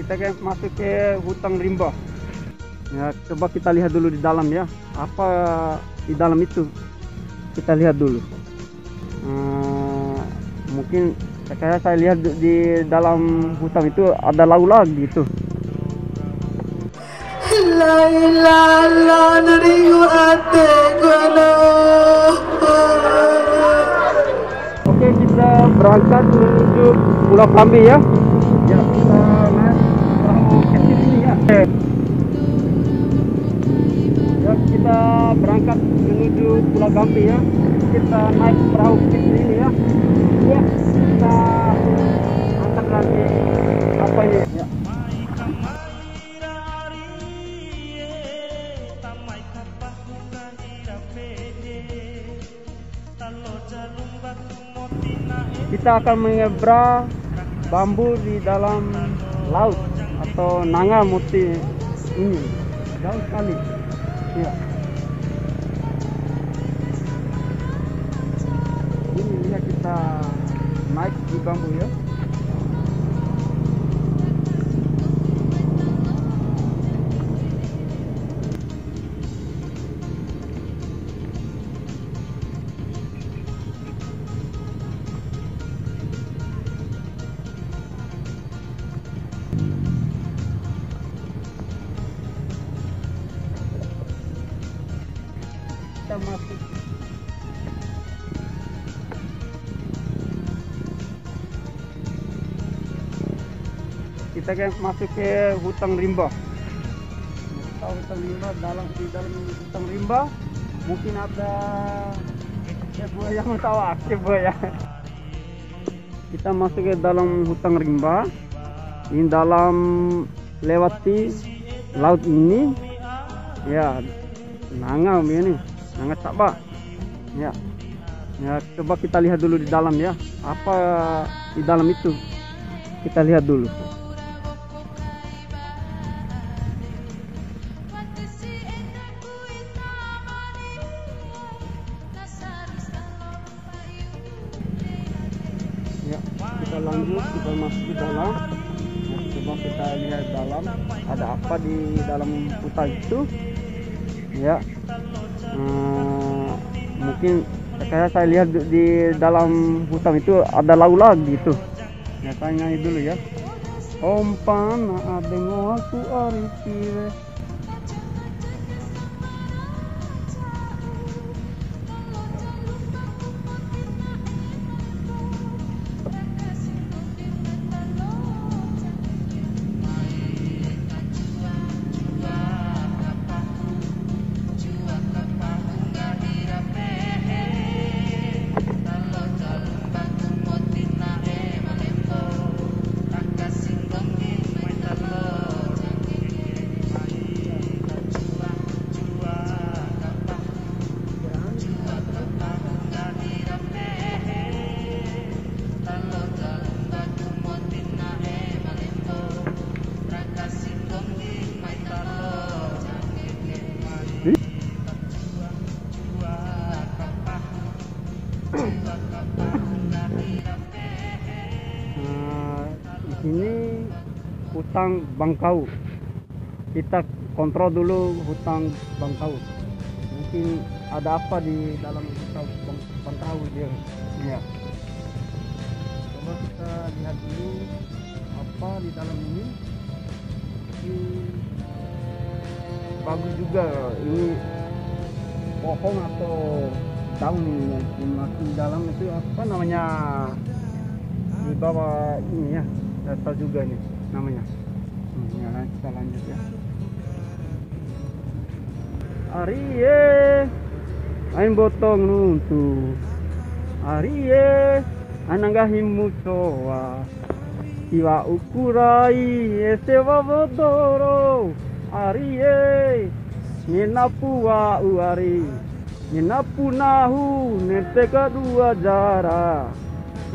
kita kan masuk ke hutan rimba. Ya, coba kita lihat dulu di dalam ya. Apa di dalam itu? Kita lihat dulu. Mungkin kayak saya lihat di dalam hutan itu ada laut gitu. Oke, kita berangkat menuju Pulau Kambi ya. Ya, kita naik perahu kecil ini ya. Ya, kita berangkat menuju Pulau Kambi ya. Kita naik perahu kecil ini ya. Ya, kita angkat lagi apa ini ya. Kita akan menyeberang bambu di dalam laut atau Nanga Muti ini. Jauh sekali. Ya. Ini ya, kita naik di bambu ya. Kita masuk. Kita kan masuk ke hutan rimba. Hutan rimba, di dalam hutan rimba mungkin ada buaya, yang tahu aktif buaya. Kita masuk ke dalam hutan rimba. Ini dalam lewati laut ini ya, Nanga ini. Nanga Sabah. Ya. Ya, coba kita lihat dulu di dalam ya. Apa di dalam itu? Kita lihat dulu. Ya, kita lanjut, kita masuk ke dalam. Ya, coba kita lihat dalam. Ada apa di dalam hutan itu? Ya. Mungkin kayak saya lihat di dalam hutan itu ada laut gitu. Ya, saya nyanyi dulu ya. Ompana adengo aku arifire. Di sini hutan Bangkau. Kita kontrol dulu hutan Bangkau. Mungkin ada apa di dalam hutan Bangkau dia. Ya. Coba kita lihat dulu apa di dalam ini. Bagus juga ini pohon atau daun ini yang masih di dalam itu apa namanya, di bawah ini ya, saya tahu juga nih namanya. Ya, kita lanjut ya. Ariye ain botong nuntu Ariye anangahimu soa iwa ukurai esewa bodoro Ariye ninapu wa uari ninapu nahu neteka dua jara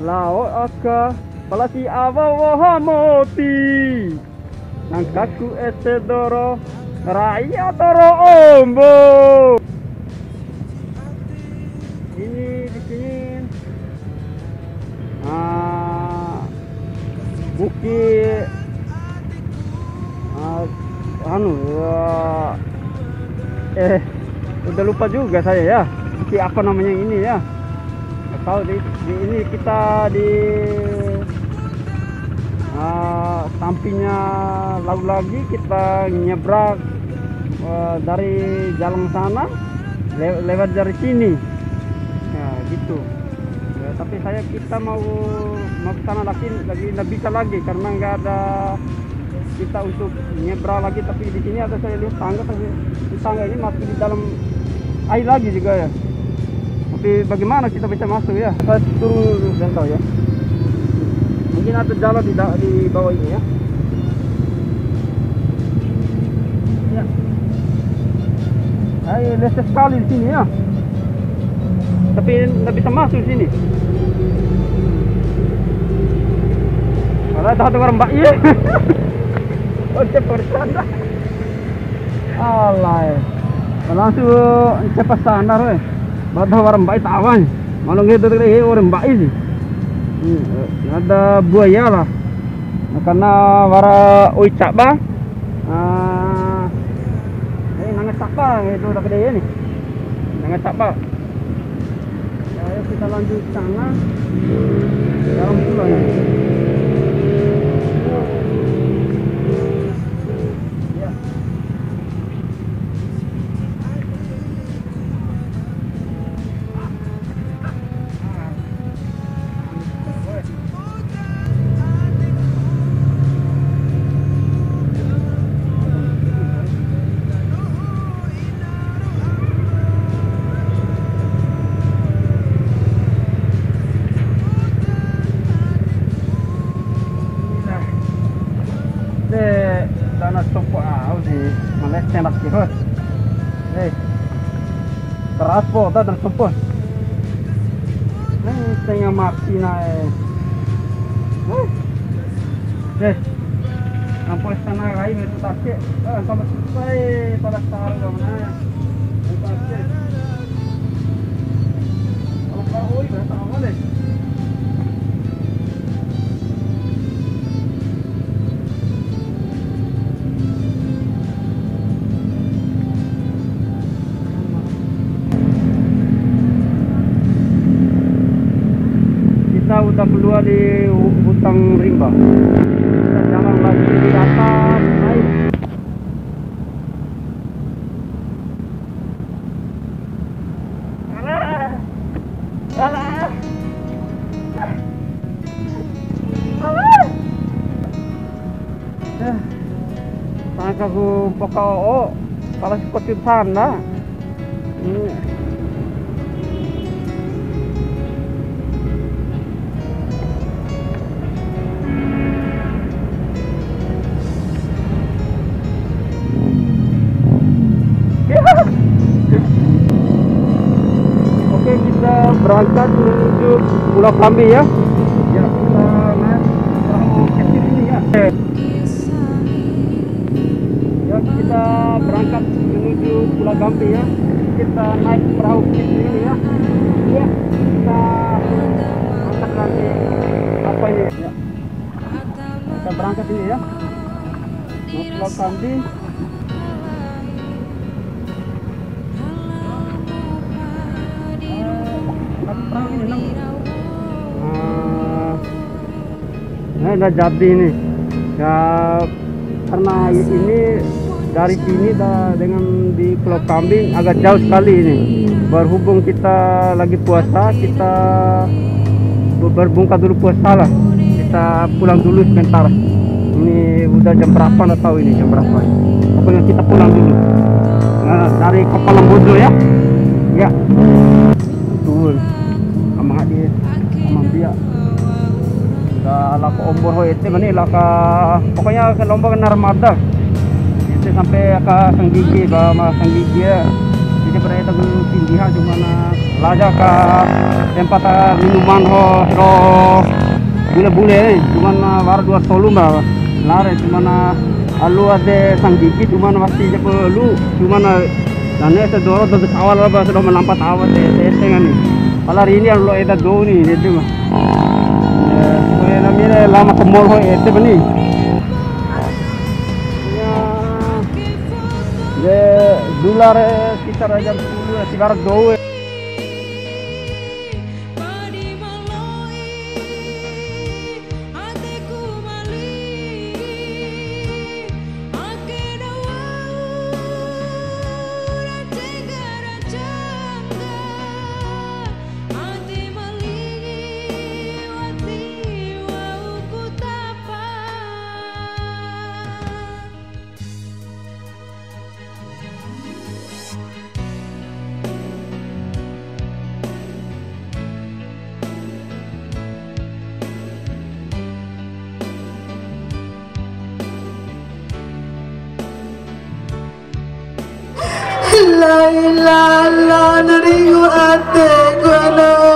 lao aka palasi awa wahamoti nangkaku esedoro raya toro ombo. Ini di sini bukit anu udah lupa juga saya ya. Tapi apa namanya ini ya? Nggak tahu di ini kita di sampingnya lalu lagi kita nyebrang dari jalan sana lewat dari sini. Ya gitu. Ya, tapi kita mau ke sana lagi nggak bisa lagi karena nggak ada kita untuk nyebrang lagi. Tapi di sini ada saya lihat tangga, tapi di tangga ini masuk di dalam air lagi juga ya. Tapi bagaimana kita bisa masuk ya? Saya turun dan tahu ya. Mungkin ada jalan di bawah ini ya. Ya. Ayo leses sekali di sini ya. Tapi nggak bisa masuk di sini. Kalau ada orang mbak iya. Oh cepat sana. Alay. Langsung cepat sana roy. Badah orang mbak tawan. Malu gitu tadi orang mbak ini. Ada buaya lah. Karena wara uicak ba. Nangat sapa itu tak dia ni. Nangat sapa. Ayo kita lanjut ke sana. Dalam pulau ni. Dana sopo di Malaysia nak kira. Keras po dan sopo. Tengah mati naik. Nampak sana lain itu takut. Kamu sampai pada saat mana? Kalau kau berapa awal deh? Kita udah keluar di hutan rimba. Kita jalan lagi di atas naik. Sangka ku pokok kalau seperti sana. Oke, kita berangkat menuju Pulau Kambi ya. Ya, kita naik perahu kecil ini ya. Ya, kita berangkat menuju Pulau Kambi ya. Kita naik perahu kecil ini ya. Ya, kita angkat lagi apa ini ya. Kita berangkat ini ya. Mau Pulau Kambi. Udah jadi nih ya, karena ini dari sini dengan di Pulau Kambing agak jauh sekali ini. Berhubung kita lagi puasa, kita berbuka dulu puasa lah, kita pulang dulu sebentar. Ini udah jam berapa nggak tahu ini jam berapa, pokoknya kita pulang dulu. Nah, dari Kepala Bodo ya betul sama dia sama dia laka ombor ho itu mana laka pokoknya ke lomba narmada itu sampai ke Sanggigi ya. Jadi berada di pindihan cuma laja ke tempat minuman ho bule cuma war dua tolum bah lare cuma alu ada Sanggigi cuma masih je perlu cuma dan itu doro dari awal apa sudah melampat awal dengan ini. Kalau hari ini lo ada dua nih itu mah. Namanya lama ke mall itu bani. Ya, De dolar sekitar jam 10 si barak doe. La ilaha illallah, narigo ate ko na